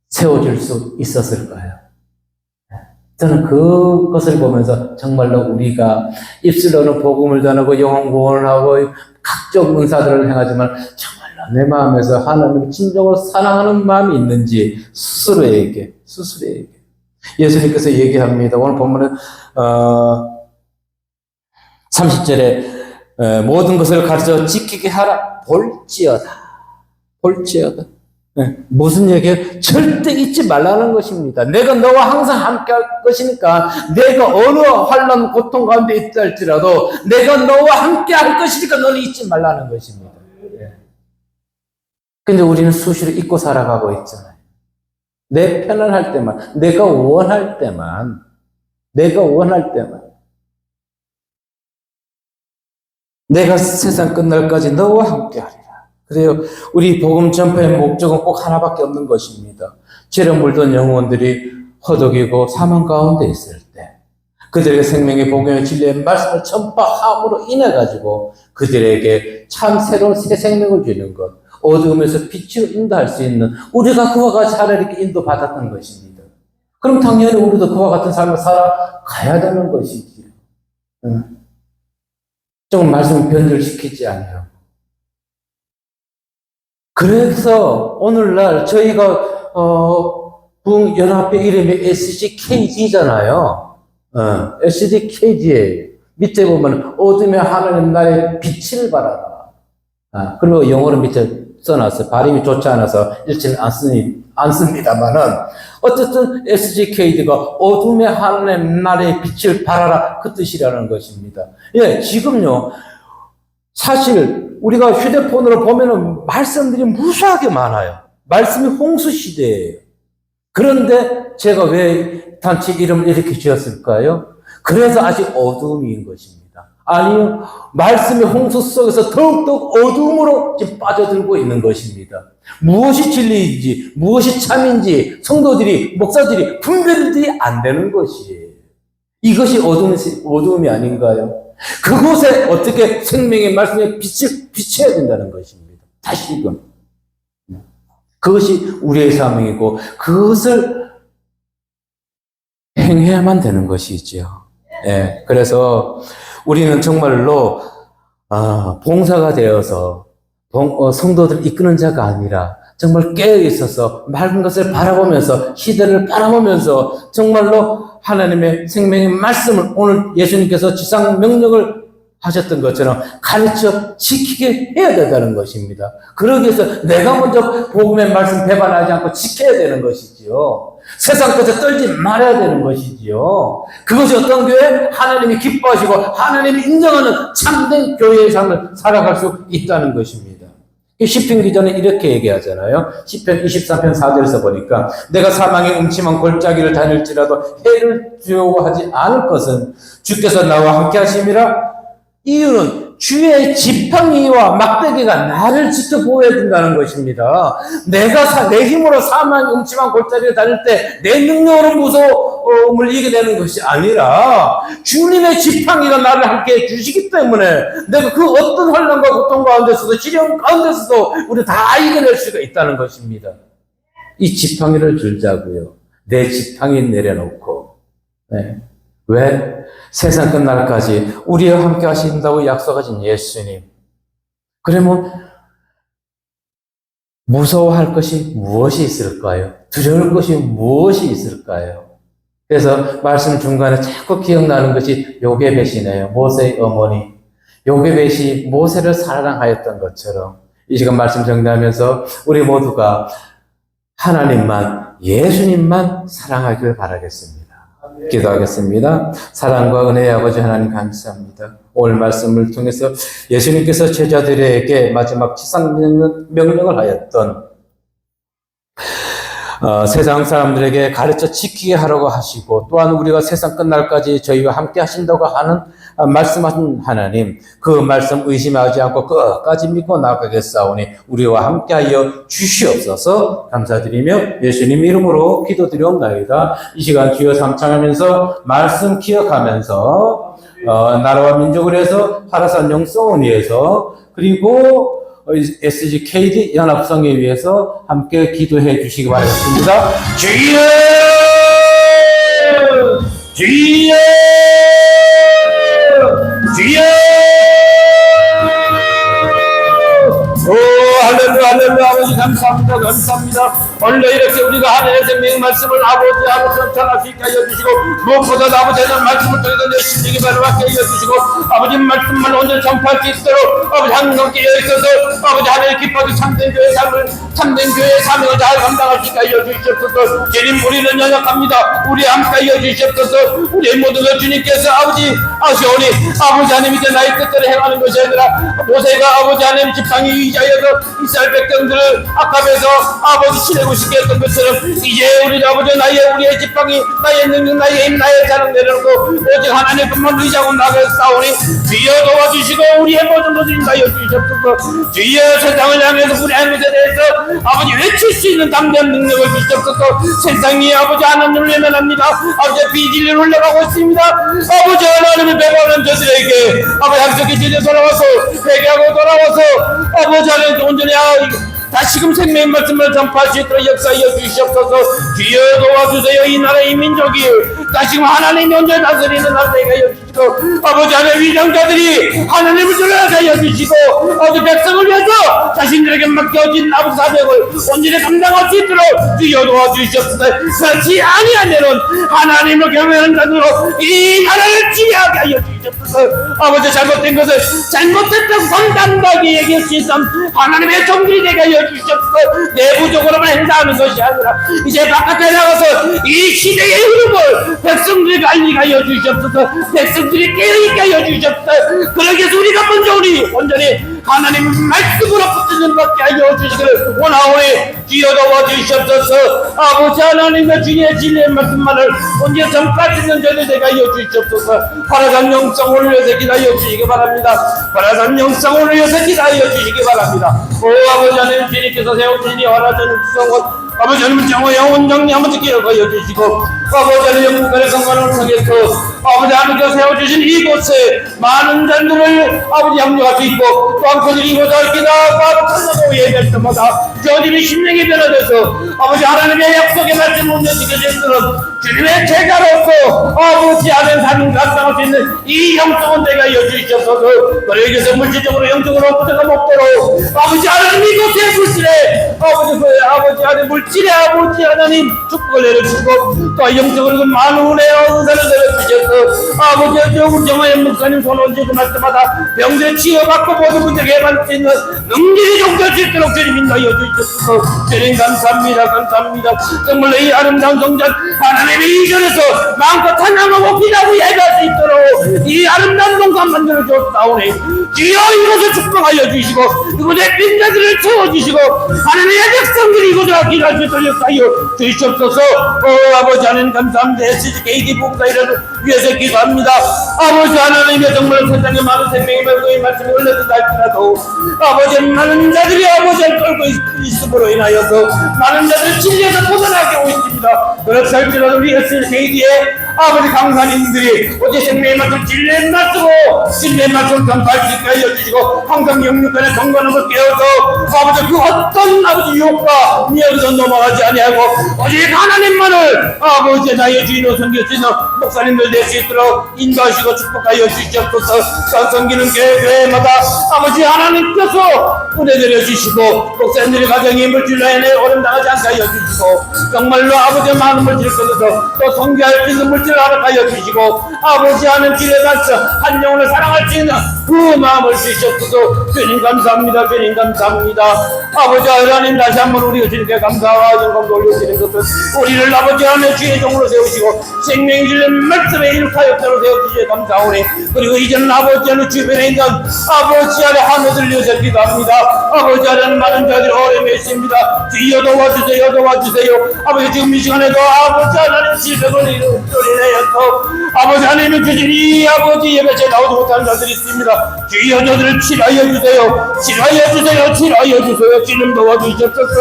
세워질 수 있었을까요? 저는 그것을 보면서 정말로 우리가 입술로는 복음을 전하고 영혼 구원을 하고 각종 은사들을 행하지만 정말로 내 마음에서 하나님을 진정으로 사랑하는 마음이 있는지 스스로에게 예수님께서 얘기합니다. 오늘 본문에 30절에 모든 것을 가르쳐 지키게 하라. 볼지어다. 무슨 얘기예요? 절대 잊지 말라는 것입니다. 내가 너와 항상 함께 할 것이니까, 내가 어느 환난 고통 가운데 있다 할지라도 내가 너와 함께 할 것이니까 너는 잊지 말라는 것입니다. 근데 우리는 수시로 잊고 살아가고 있잖아요. 내 편안할 때만, 내가 원할 때만 내가 세상 끝날까지 너와 함께 하리라. 그래요. 우리 복음 전파의 목적은 꼭 하나밖에 없는 것입니다. 죄로 물든 영혼들이 허덕이고 사망 가운데 있을 때 그들에게 생명의 복음의 진리의 말씀을 전파함으로 인해 가지고 그들에게 참 새로운 새 생명을 주는 것, 어두움에서 빛으로 인도할 수 있는, 우리가 그와 같이 하나님께 인도받았던 것입니다. 그럼 당연히 우리도 그와 같은 삶을 살아가야 되는 것이지요. 조금 말씀을 변절시키지 않으려고. 그래서 오늘날 저희가 부흥연합회 이름이 SDKG잖아요. SDKG예요. 밑에 보면 어둠의 하나님 나의 빛을 발하라. 그리고 영어로 밑에 써놨어요. 발음이 좋지 않아서 읽지는 않습니다만은, 어쨌든 SGKD가 어둠의 하나님 나라의 빛을 발하라, 그 뜻이라는 것입니다. 예, 지금요, 사실 우리가 휴대폰으로 보면은 말씀들이 무수하게 많아요. 말씀이 홍수 시대예요. 그런데 제가 왜 단체 이름을 이렇게 지었을까요? 그래서 아직 어둠인 것입니다. 아니요, 말씀의 홍수 속에서 더욱더 어둠으로 지금 빠져들고 있는 것입니다. 무엇이 진리인지, 무엇이 참인지 성도들이, 목사들이 분별이 안 되는 것이에요. 이것이 어둠이 아닌가요? 그곳에 어떻게 생명의 말씀에 빛을 비춰야 된다는 것입니다. 다시금. 그것이 우리의 사명이고, 그것을 행해야만 되는 것이죠. 예, 그래서 우리는 정말로 봉사가 되어서 성도들을 이끄는 자가 아니라 정말 깨어 있어서 맑은 것을 바라보면서 시대를 바라보면서 정말로 하나님의 생명의 말씀을 오늘 예수님께서 지상 명령을 하셨던 것처럼 가르쳐 지키게 해야 된다는 것입니다. 그러기 위해서 내가 먼저 복음의 말씀 배반하지 않고 지켜야 되는 것이지요. 세상 것에 떨지 말아야 되는 것이지요. 그것이 어떤 교회? 하나님이 기뻐하시고 하나님이 인정하는 참된 교회의 삶을 살아갈 수 있다는 것입니다. 시편 기전에 이렇게 얘기하잖아요. 시편 23편 4절에서 보니까 내가 사망의 음침한 골짜기를 다닐지라도 해를 두려워하지 않을 것은 주께서 나와 함께 하심이라. 이유는 주의 지팡이와 막대기가 나를 지켜보호해 준다는 것입니다. 내가 내 힘으로 사망의 음침한 골짜기를 다닐 때 내 능력으로 무서움을 이겨내는 것이 아니라 주님의 지팡이가 나를 함께 해 주시기 때문에 내가 그 어떤 환난과 고통 가운데서도 시련 가운데서도 우리 다 이겨낼 수가 있다는 것입니다. 이 지팡이를 들자고요. 내 지팡이 내려놓고. 네. 왜? 세상 끝날까지 우리와 함께 하신다고 약속하신 예수님. 그러면 무서워할 것이 무엇이 있을까요? 두려울 것이 무엇이 있을까요? 그래서 말씀 중간에 자꾸 기억나는 것이 요게벳이네요. 모세의 어머니. 요게벳이 모세를 사랑하였던 것처럼 이 시간 말씀 정리하면서 우리 모두가 하나님만, 예수님만 사랑하길 바라겠습니다. 기도하겠습니다. 사랑과 은혜의 아버지 하나님 감사합니다. 오늘 말씀을 통해서 예수님께서 제자들에게 마지막 지상 명령을 하였던 세상 사람들에게 가르쳐 지키게 하라고 하시고 또한 우리가 세상 끝날까지 저희와 함께 하신다고 하는 말씀하신 하나님, 그 말씀 의심하지 않고 끝까지 믿고 나아가겠사오니 우리와 함께하여 주시옵소서. 감사드리며 예수님 이름으로 기도드리옵나이다. 이 시간 주여 삼창하면서 말씀 기억하면서 나라와 민족을 위해서 하라산 영성원위에서 그리고 SGKD 연합성에 위해서 함께 기도해 주시기 바라겠습니다. 주여! 주여! 주여! 오, 할렐루야, 할렐루야. 아버지 감사합니다. 감사합니다. 원래 이렇게 우리가 하나님의 생명의 말씀을 아버지 앞에서 전할 수 있게 하여 주시고 무엇보다 아버지는 말씀을 통해서 내 심령이 바로받게 하여 주시고 아버지 말씀만 온전히 전파할 수 있도록 아버지 항상 깨어 있어서 아버지 하나님 기뻐하게 참된 교회의 삶을 참된 교회의 사명을 잘 감당할 수 있게 하여 주시옵소서. 주님 우리는 연약합니다. 우리 함께 하여 주시옵소서. 우리의 모든 것 주님께서 아버지 아시오니 아버지 하나님 이제 나의 뜻대로 행하는 것이 아니라 모세가 아버지 하나님 지팡이 의지하여서 이스라엘 백성들을 악합에서 아버지 치내고 싶게 했던 것처럼 이제 우리 아버지 우리의 지팡이 나의 능력 나의 힘 나의 자랑 내려놓고 오직 하나님뿐만 의지하고 나가 싸우니 주여 도와주시고 우리의 모든 것을 인하여 주시옵소서. 주여 세상을 향해서 우리 하나님에 대해서 아버지 외칠 수 있는 담대한 능력을 주시옵소서. 세상이 아버지 하나님을 외면합니다. 아버지 비진리를 흘러가고 있습니다. 아버지 하나님을 배반하는 저들에게 아버지 약속의 길에 돌아와서 회개하고 돌아와서 아버지 하나님 온전히 다시금 생명의 말씀을 전파할 수 있도록 역사하여 주시옵소서. 주여 도와주세요. 이 나라의 민족이 다시금 하나님이 온전히 다스리는 나라가 하여 주시옵소서. 주시옵소서. 아버지 하나님 위장자들이 하나님을 전하게 여주시고 아버지 백성을 위해서 자신들에게 맡겨진 아버지 사명을 온전히 감당할 수 있도록 주여 도와주시옵소서. 그렇지 아니한 대로는 하나님을 경외하는 자들로 이 나라를 지배하게 하여 주시옵소서. 아버지 잘못된 것을 잘못했다고 선담하게 얘기할 수 있음 하나님의 종들이 되게 하여 주시옵소서. 내부적으로만 행사하는 것이 아니라 이제 바깥에 나가서 이 시대의 흐름을 백성들에게 알리게 하여 주시옵소서. 백성들이 깨어있게 하여 주시옵소서. 그러기 위해서 우리가 먼저 우리 온전히 하나님 말씀으로 붙드는 것게 하여 주시기를 원하오니 주여 도와주시옵소서. 아버지 하나님의 주님의 진리의 말씀만을 언제 전까지 있는 저들 되게 하여 주시옵소서. 파라산 영성을 위해서 기다려 주시기 바랍니다. 파라산 영성을 위해서 기다려 주시기 바랍니다. 오 아버지 하나님 주님께서 세우시니 파라산 영성을 아버지 하나님 정오 영원 정리 아버지 기억하여 주시고 아버지 하나님 영국간의 건강을 통해서 아버지 하나님께서 세워주신 이곳에 많은 자들을 아버지 양육할 수 있고 또한 그들이 이곳을 기다하고 찾아보고 예배할 때마다 저들이 심령이 변화돼서 아버지 하나님의 약속의 말씀을 지켜질 수 있는 주님의 제자로서 아버지 하나님 삶을 감당할 수 있는 이 영성은 내가 여주시옵소서. 그러기 위해서 물질적으로 영적으로 부자가 먹도록 아버지 하나님 이곳에 물질에 아버지 하나님 물질에 아버지 하나님 축복을 내려주시고 또 영적으로 그 많은 은혜와 은사를 내려주셔서 아버지 우리 정화의 목사님 손 얹고 날 때마다 병들 치유받고 모든 분들에게 해볼 수 있는 능력이 종될 수 있도록 주님 인도하여 주시옵소서. 주님 감사합니다. 감사합니다. 정말로 이 아름다운 성전 하나님의 이전에서 마음껏 찬양하고 기도하고 예배할 수 있도록 이 아름다운 동산 만들어 주옵사오니 주여 이곳을 축복하여 주시고 이곳에 빈자들을 채워주시고 하나님의 백성들이 이곳에 기도할 수 있도록 하여 주시옵소서. 아버지 하나님 감사합니다. SGKD 봉사일을 위해서 기도합니다. 아버지 하나님의 정말 세상에 많은 생명이 말고 이 말씀이 올려진다 할지라도 아버지 많은 자들이 아버지를 끌고 있음으로 인하여서 많은 자들이 진리에서 벗어나게 오고 있습니다. 그렇지 할지라도 우리 SGKD의 아버지 강사님들이 어제 생명의 말씀 진리의 말씀으로 진리의 말씀을 전파할 수 있게 알려주시고 항상 영육간의 건강함을 깨워서 아버지 그 어떤 아버지 유혹과 미역에서 넘어가지 아니하고 오직 하나님만을 아버지 나의 주인으로 섬길 수 있는 목사님들 될 수 있도록 인도하시고 축복하여 주시옵소서. 섬기는 교회마다 아버지 하나님께서 은혜 내려주시고 목사님들의 가정이 물질로 인해 어려움당하지 않게 하여 주시고 정말로 아버지의 많은 물질을 끊어서 또 성교할 수 있는 물질을 허락하여 주시고 아버지 하나님 길에 가서 한 영혼을 사랑할 수 있는 그 마음을 주시옵소서. 주님 감사합니다. 주님 감사합니다. 아버지 하나님 다시 한번 우리가 주님께 감사와 영광도 올려드리는 것은 우리를 아버지 하나님의 주의 종으로 세우시고 생명이 주는 말씀에 일하여 세워주시에 감사오니 그리고 이제는 아버지 하나님 주변에 있는 아버지 하나님 하늘을 위해서 기도합니다. 아버지 하나님 많은 자들이 어려움에 있습니다. 주여 도와주세요. 도와주세요. 아버지 지금 이 시간에도 아버지 하나님 질병을 이루어내어서 아버지 하나님의 주신 이 아버지 예배에 나오지 못하는 자들이 있습니다. 주여 저들을 치료하여 주세요. 치료하여 주세요. 치료하여 주세요. 주님 도와주시옵소서.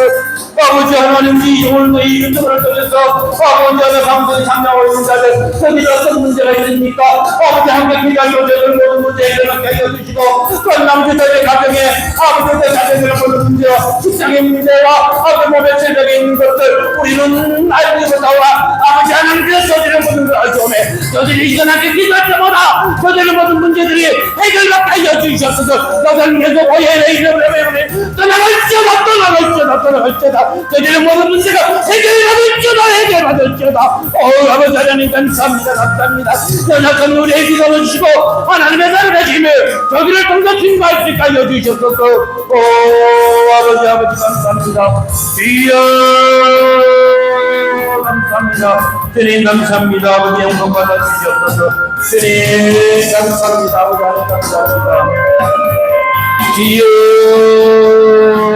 아버지 하나님 이 오늘 이 운동을 통해서 아버지 하나님 방송에 참여하고 있는 자들 저들이 어떤 문제가 있습니까? 아버지 함께 기도하여 저들 모든 문제 해결하게 하여 주시고 또 남자들의 가정에 아버지의 가정의 모든 문제와 직장의 문제와 아버지 몸의 체력에 있는 것들 우리는 알고 있었다와 아버지 하나님께서 저들의 모든 걸 알지오매 저들이 이전하게 기도할 때마다 저들의 모든 문제들이 해결받게 하여 주시옵소서. 저들은 계속 오해를 이러면 떠나갈지어다 저들의 모든 문제가 해결받을지어다 아버지 하나님 감사합니다. 감사합니다. 연약한 우리의 기도를 주시고 하나님의 나라를 해주시며 저들을 통해 증거할 수 있게 하여 주시옵소서. 아버지 감사합니다. 주여 감사합니다. 주님 감사합니다. 아버지 영광 받아주시옵소서. 주님 감사합니다. 아버지 하나님 감사합니다. 주여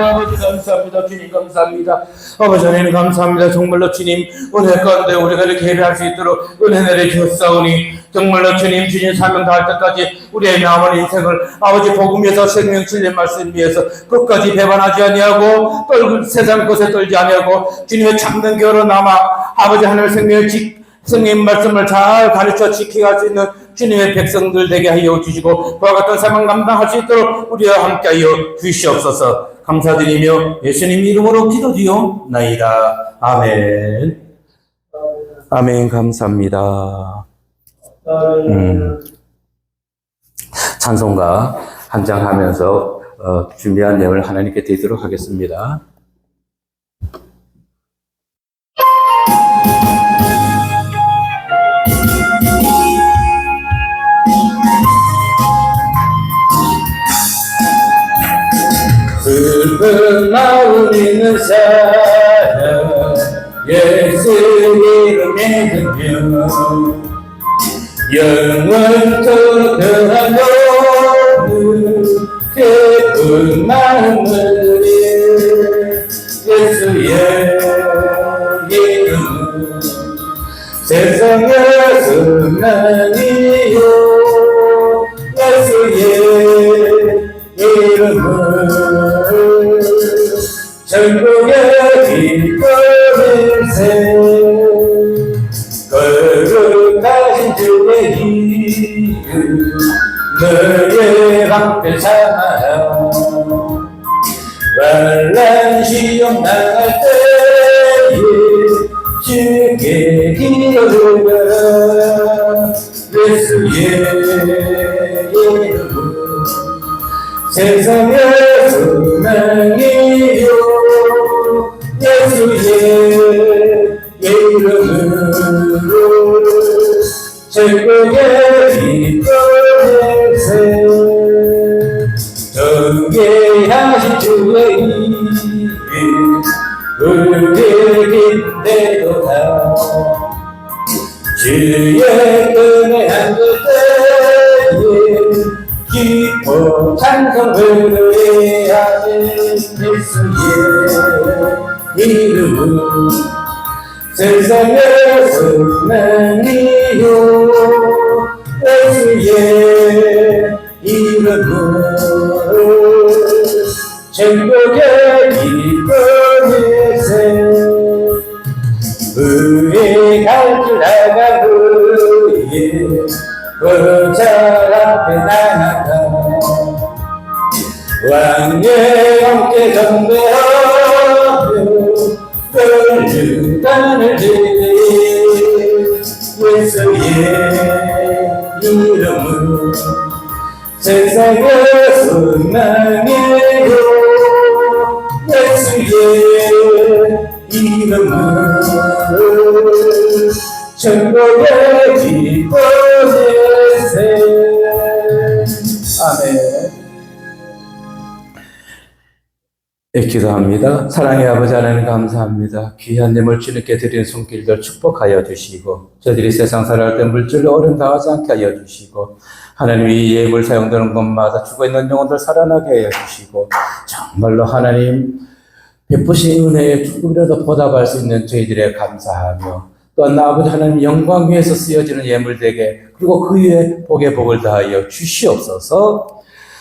아버지 감사합니다. 주님 감사합니다. 아버지 하나님 감사합니다. 정말로 주님 은혜 가운데 우리가 이렇게 예배할 수 있도록 은혜 내려주셨사오니 정말로 주님 사명 다할 때까지 우리의 남은 인생을 아버지 복음에서 생명 진리의 말씀 위해서 끝까지 배반하지 아니하고 세상 것에 떨지 아니하고 주님의 참된 교로 남아 아버지 하나님의 생명의 말씀을 잘 가르쳐 지키게 할 수 있는 주님의 백성들 되게 하여 주시고 그와 같은 사명 감당할 수 있도록 우리와 함께 하여 주시옵소서. 감사드리며 예수님 이름으로 기도드리옵나이다. 아멘. 아멘. 감사합니다. 찬송가 한 장 하면서 준비한 내용을 하나님께 드리도록 하겠습니다. 슬픈 마음 있는 사람 예수 이름 믿으며 영원토록 변한 너는 기쁜 마음을 예수의 이름은 세상의 승리요 예수의 이름은 천국의 기쁨일세 거룩하신 주의 이름 너의 함께 삼아요 환난 시험 당할 때에 주께 기도드려 예수의 이름은 세상의 소망이요 예수의 이름으로 천국의 기쁨일세 존귀하신 주의 이름 우리 기대도다 주의 은혜 한 그때에 기뻐 찬송 부르하는 예수의 이름은 세상의 소망이요 예수의 이름은 천국의 기쁨일세 의의 갈길 나가 의의 보좌 앞에 나아가 왕의 함께 경배하며 떨리다는 예수의 이름은 세상의 소망이요 예수의 이름은 천국의 기쁨일세 아멘. 기도합니다. 사랑의 아버지 하나님 감사합니다. 귀한 예물 주님께 드리는 손길들 축복하여 주시고 저들이 세상 살아갈 때 물질로 어려움 당하지 않게 하여 주시고 하나님 이 예물 사용되는 곳마다 죽어있는 영혼들 살아나게 하여 주시고 정말로 하나님 베푸신 은혜에 조금이라도 보답할 수 있는 저희들의 감사하며 또한 아버지 하나님 영광 위에서 쓰여지는 예물되게 그리고 그 위에 복의 복을 다하여 주시옵소서.